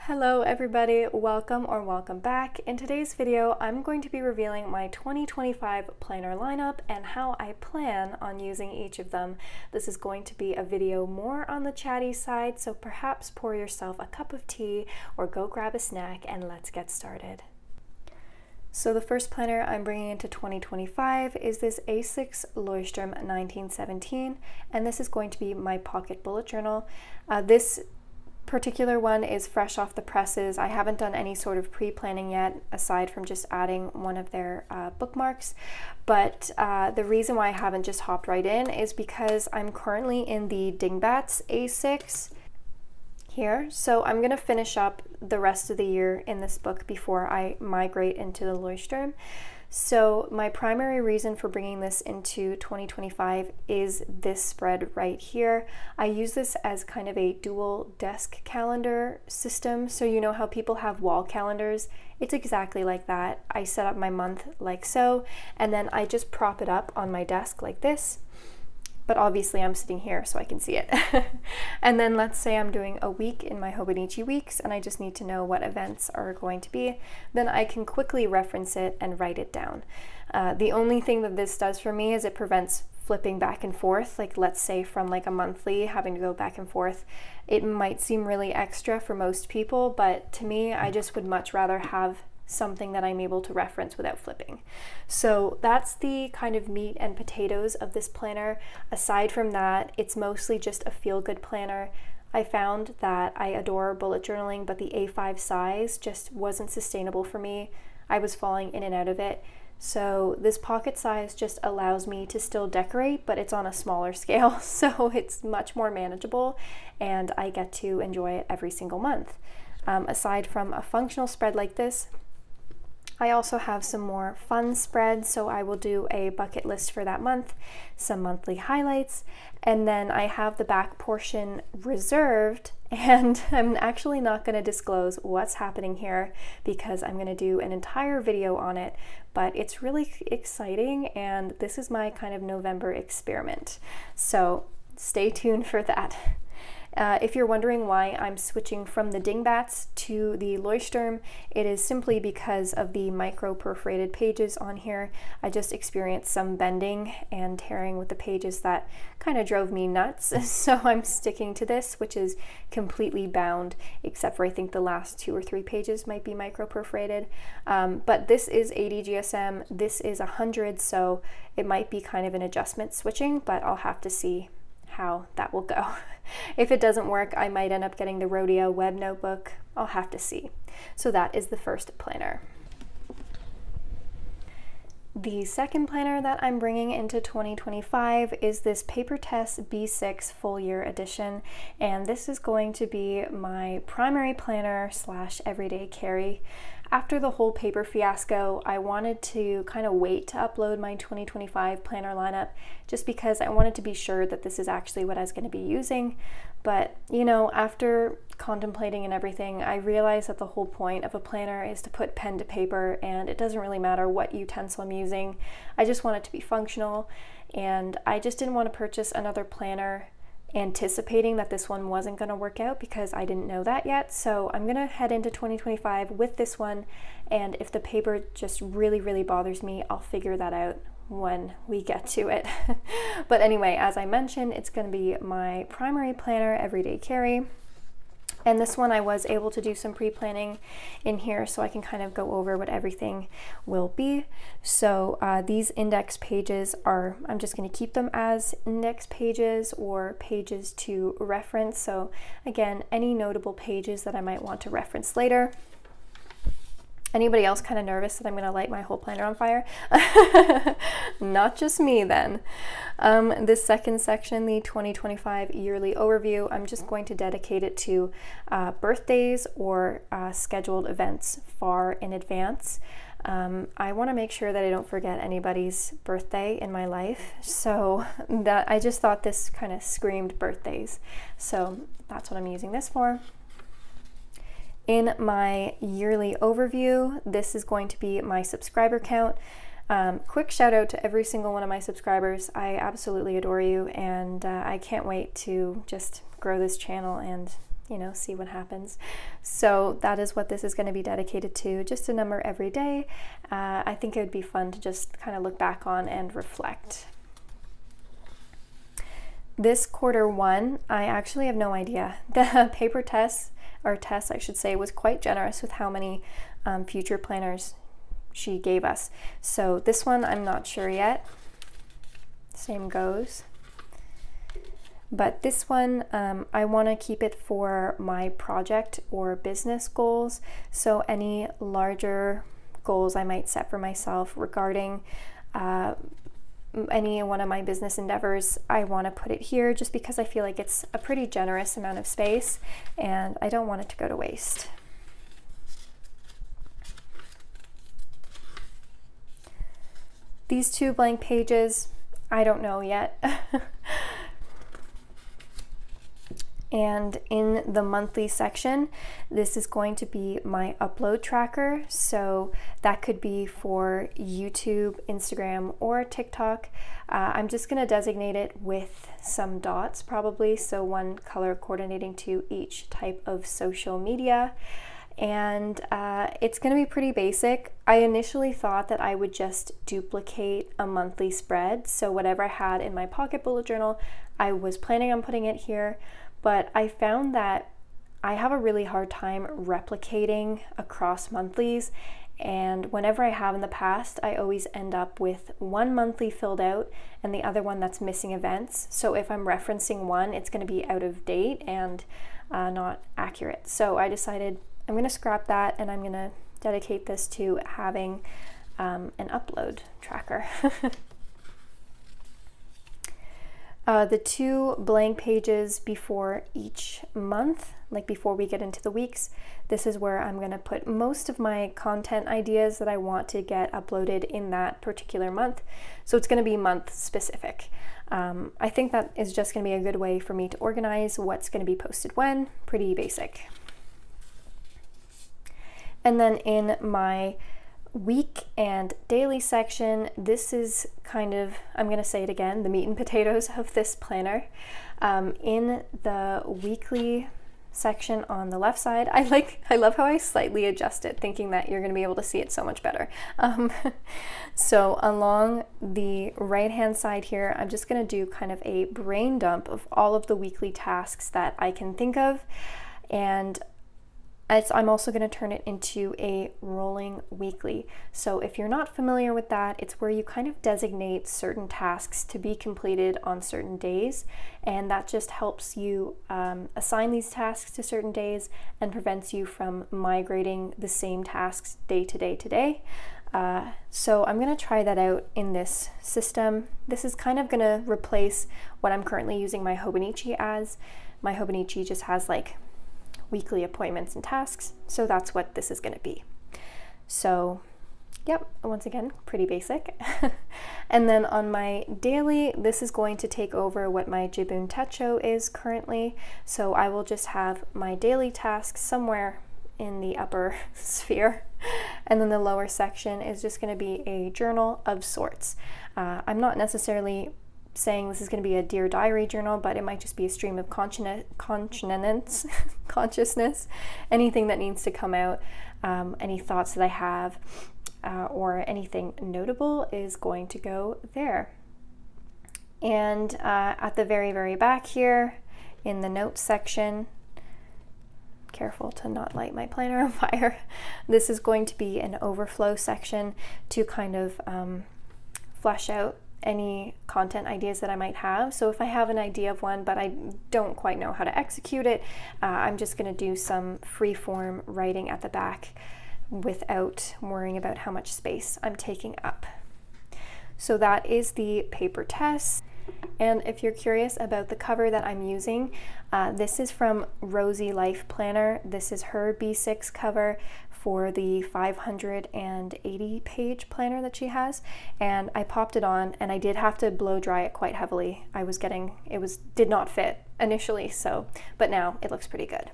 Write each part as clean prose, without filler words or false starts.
Hello everybody, welcome back. In today's video, I'm going to be revealing my 2025 planner lineup and how I plan on using each of them. This is going to be a video more on the chatty side, so perhaps pour yourself a cup of tea or go grab a snack and let's get started. So the first planner I'm bringing into 2025 is this A6 Leuchtturm 1917, and this is going to be my pocket bullet journal. This particular one is fresh off the presses. I haven't done any sort of pre-planning yet aside from just adding one of their bookmarks, but the reason why I haven't just hopped right in is because I'm currently in the Dingbats A6 here, so I'm going to finish up the rest of the year in this book before I migrate into the Leuchtturm. So my primary reason for bringing this into 2025 is this spread right here. I use this as kind of a dual desk calendar system. So you know how people have wall calendars? It's exactly like that. I set up my month like so, and then I just prop it up on my desk like this. But obviously I'm sitting here so I can see it. And then let's say I'm doing a week in my Hobonichi weeks and I just need to know what events are going to be, then I can quickly reference it and write it down. The only thing that this does for me is it prevents flipping back and forth, like let's say from like a monthly having to go back and forth. It might seem really extra for most people, but to me, I just would much rather have something that I'm able to reference without flipping. So that's the kind of meat and potatoes of this planner. Aside from that, it's mostly just a feel-good planner. I found that I adore bullet journaling, but the A5 size just wasn't sustainable for me. I was falling in and out of it. So this pocket size just allows me to still decorate, but it's on a smaller scale, so it's much more manageable and I get to enjoy it every single month. Aside from a functional spread like this, I also have some more fun spreads, so I will do a bucket list for that month, some monthly highlights, and then I have the back portion reserved, and I'm actually not going to disclose what's happening here because I'm going to do an entire video on it, but it's really exciting and this is my kind of November experiment, so stay tuned for that. If you're wondering why I'm switching from the Dingbats to the Leuchtturm, it is simply because of the micro perforated pages on here. I just experienced some bending and tearing with the pages that kind of drove me nuts, so I'm sticking to this, which is completely bound, except for I think the last 2 or 3 pages might be micro perforated. But this is 80 GSM, this is 100, so it might be kind of an adjustment switching, but I'll have to see how that will go. If it doesn't work, I might end up getting the Rodeo web notebook. I'll have to see. So that is the first planner. The second planner that I'm bringing into 2025 is this Paper Tess B6 full year edition, and this is going to be my primary planner / everyday carry. After the whole paper fiasco, I wanted to kind of wait to upload my 2025 planner lineup just because I wanted to be sure that this is actually what I was going to be using. But, you know, after contemplating and everything, I realized that the whole point of a planner is to put pen to paper, and it doesn't really matter what utensil I'm using. I just want it to be functional, and I just didn't want to purchase another planner anticipating that this one wasn't going to work out because I didn't know that yet. So I'm going to head into 2025 with this one, and if the paper just really bothers me, I'll figure that out when we get to it. But anyway, as I mentioned, it's going to be my primary planner, everyday carry. And this one I was able to do some pre-planning in here so I can kind of go over what everything will be. So these index pages are, I'm just going to keep them as index pages or pages to reference. So again, any notable pages that I might want to reference later. Anybody else kind of nervous that I'm going to light my whole planner on fire? Not just me then. This second section, the 2025 yearly overview, I'm just going to dedicate it to birthdays or scheduled events far in advance. I want to make sure that I don't forget anybody's birthday in my life, so that I just thought this kind of screamed birthdays. So that's what I'm using this for. In my yearly overview, this is going to be my subscriber count. Quick shout out to every single one of my subscribers. I absolutely adore you, and I can't wait to just grow this channel and you know, see what happens. So that is what this is going to be dedicated to, just a number every day. I think it would be fun to just kind of look back on and reflect. This quarter one, I actually have no idea. The paper test, or test I should say, was quite generous with how many future planners she gave us. So this one, I'm not sure yet. Same goes. But this one, I want to keep it for my project or business goals. So any larger goals I might set for myself regarding any one of my business endeavors, I want to put it here just because I feel like it's a pretty generous amount of space and I don't want it to go to waste. These two blank pages, I don't know yet. And in the monthly section, this is going to be my upload tracker. So that could be for YouTube, Instagram, or TikTok. I'm just going to designate it with some dots probably. So one color coordinating to each type of social media. And it's going to be pretty basic. I initially thought that I would just duplicate a monthly spread. So whatever I had in my pocket bullet journal, I was planning on putting it here. But I found that I have a really hard time replicating across monthlies, and whenever I have in the past, I always end up with one monthly filled out and the other one that's missing events. So if I'm referencing one, it's going to be out of date and not accurate. So I decided I'm going to scrap that and I'm going to dedicate this to having an upload tracker. The two blank pages before each month, like before we get into the weeks, this is where I'm going to put most of my content ideas that I want to get uploaded in that particular month. So it's going to be month specific. I think that is just going to be a good way for me to organize what's going to be posted when. Pretty basic. And then in my week and daily section, this is kind of, I'm going to say it again, the meat and potatoes of this planner. In the weekly section on the left side, I love how I slightly adjust it, thinking that you're going to be able to see it so much better. So along the right hand side here, I'm just going to do kind of a brain dump of all of the weekly tasks that I can think of, and I'm also going to turn it into a rolling weekly. So if you're not familiar with that, it's where you kind of designate certain tasks to be completed on certain days, and that just helps you assign these tasks to certain days and prevents you from migrating the same tasks day to day to day. So I'm going to try that out in this system. This is kind of going to replace what I'm currently using my Hobonichi as. My Hobonichi just has like weekly appointments and tasks, so that's what this is going to be. So yep, once again, pretty basic. And then on my daily, this is going to take over what my Jibun Techo is currently, so I will just have my daily tasks somewhere in the upper sphere, and then the lower section is just going to be a journal of sorts. I'm not necessarily saying this is going to be a Dear Diary journal, but it might just be a stream of consciousness, anything that needs to come out, any thoughts that I have, or anything notable is going to go there. And at the very, very back here in the notes section, careful to not light my planner on fire, this is going to be an overflow section to kind of flesh out any content ideas that I might have. So if I have an idea of one but I don't quite know how to execute it, I'm just going to do some free form writing at the back without worrying about how much space I'm taking up. So that is the paper test. And if you're curious about the cover that I'm using, this is from Rosie Life Planner. This is her B6 cover for the 580 page planner that she has, and I popped it on and I did have to blow dry it quite heavily. Did not fit initially, so but now it looks pretty good.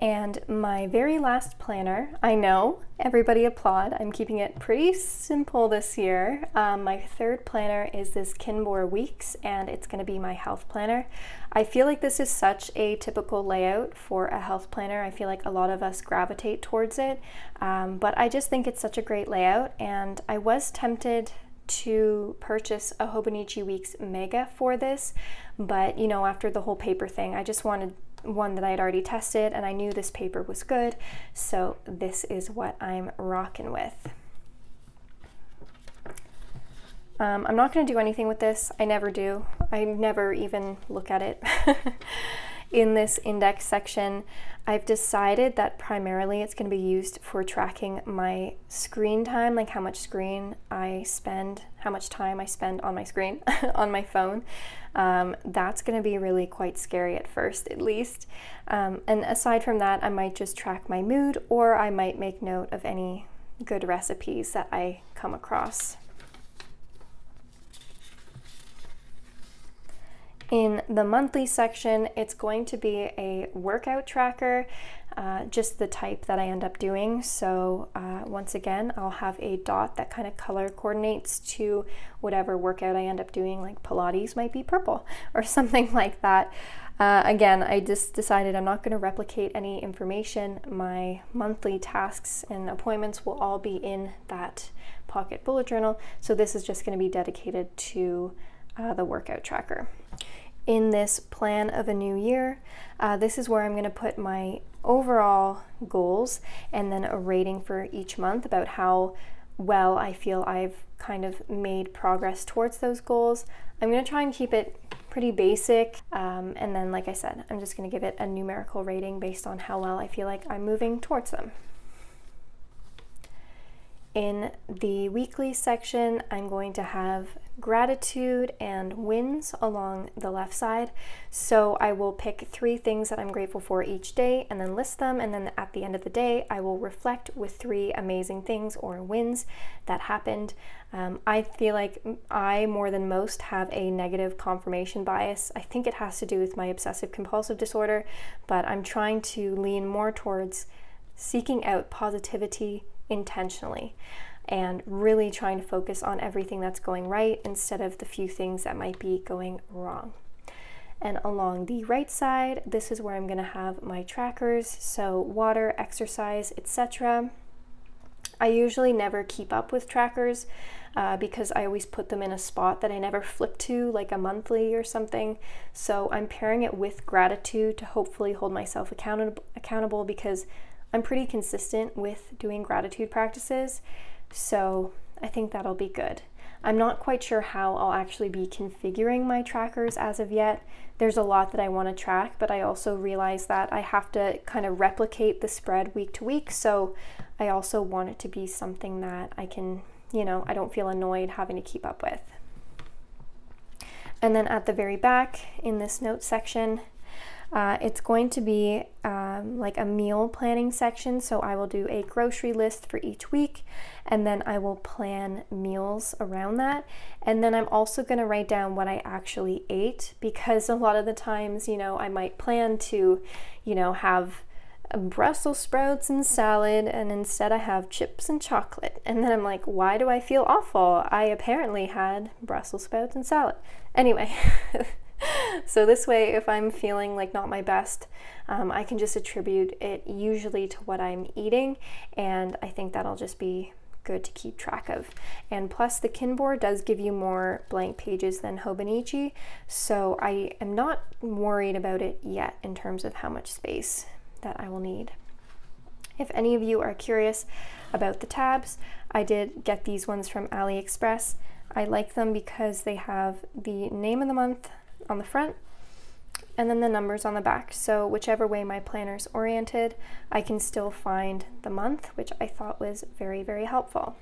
And my very last planner, I know, everybody applaud, I'm keeping it pretty simple this year. My third planner is this Kinbor Weeks, and it's going to be my health planner. I feel like this is such a typical layout for a health planner. I feel like a lot of us gravitate towards it, but I just think it's such a great layout, and I was tempted to purchase a Hobonichi Weeks Mega for this, but you know, after the whole paper thing, I just wanted one that I had already tested, and I knew this paper was good, so this is what I'm rocking with. I'm not going to do anything with this. I never do. I never even look at it. In this index section, I've decided that primarily it's going to be used for tracking my screen time, like how much screen I spend, how much time I spend on my screen, on my phone. That's going to be really quite scary at first, at least. And aside from that, I might just track my mood, or I might make note of any good recipes that I come across. In the monthly section, it's going to be a workout tracker, just the type that I end up doing. So once again, I'll have a dot that kind of color coordinates to whatever workout I end up doing, like Pilates might be purple or something like that. Again, I just decided I'm not going to replicate any information. My monthly tasks and appointments will all be in that pocket bullet journal. So this is just going to be dedicated to the workout tracker. In this plan of a new year, this is where I'm going to put my overall goals and then a rating for each month about how well I feel I've kind of made progress towards those goals. I'm going to try and keep it pretty basic, and then like I said, I'm just going to give it a numerical rating based on how well I feel like I'm moving towards them. In the weekly section, I'm going to have gratitude and wins along the left side. So I will pick 3 things that I'm grateful for each day and then list them, and then at the end of the day I will reflect with 3 amazing things or wins that happened. I feel like I, more than most, have a negative confirmation bias. I think it has to do with my obsessive compulsive disorder, but I'm trying to lean more towards seeking out positivity intentionally and really trying to focus on everything that's going right instead of the few things that might be going wrong. And along the right side, this is where I'm going to have my trackers, so water, exercise, etc. I usually never keep up with trackers because I always put them in a spot that I never flip to, like a monthly or something. So I'm pairing it with gratitude to hopefully hold myself accountable because I'm pretty consistent with doing gratitude practices, so I think that'll be good. I'm not quite sure how I'll actually be configuring my trackers as of yet. There's a lot that I want to track, but I also realize that I have to kind of replicate the spread week to week, so I also want it to be something that I can, you know, I don't feel annoyed having to keep up with. And then at the very back in this note section, it's going to be like a meal planning section, so I will do a grocery list for each week, and then I will plan meals around that. And then I'm also going to write down what I actually ate, because a lot of the times, you know, I might plan to, you know, have Brussels sprouts and salad, and instead I have chips and chocolate, and then I'm like, why do I feel awful? I apparently had Brussels sprouts and salad. Anyway. So this way, if I'm feeling like not my best, I can just attribute it usually to what I'm eating, and I think that'll just be good to keep track of. And plus the Kinbor does give you more blank pages than Hobonichi, so I am not worried about it yet in terms of how much space that I will need. If any of you are curious about the tabs, I did get these ones from AliExpress. I like them because they have the name of the month on the front and then the numbers on the back, so whichever way my planner's oriented, I can still find the month, which I thought was very, very helpful.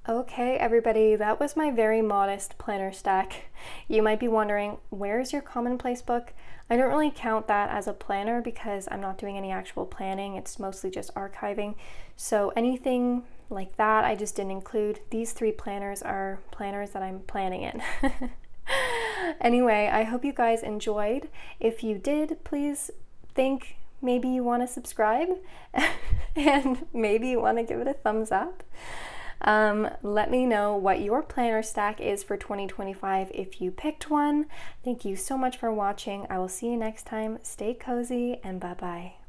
Okay, everybody, that was my very modest planner stack. You might be wondering, where's your commonplace book? I don't really count that as a planner because I'm not doing any actual planning, it's mostly just archiving. So anything like that I just didn't include. These 3 planners are planners that I'm planning in. Anyway, I hope you guys enjoyed. If you did, please think maybe you want to subscribe and maybe you want to give it a thumbs up. Let me know what your planner stack is for 2025 if you picked one. Thank you so much for watching. I will see you next time. Stay cozy and bye-bye.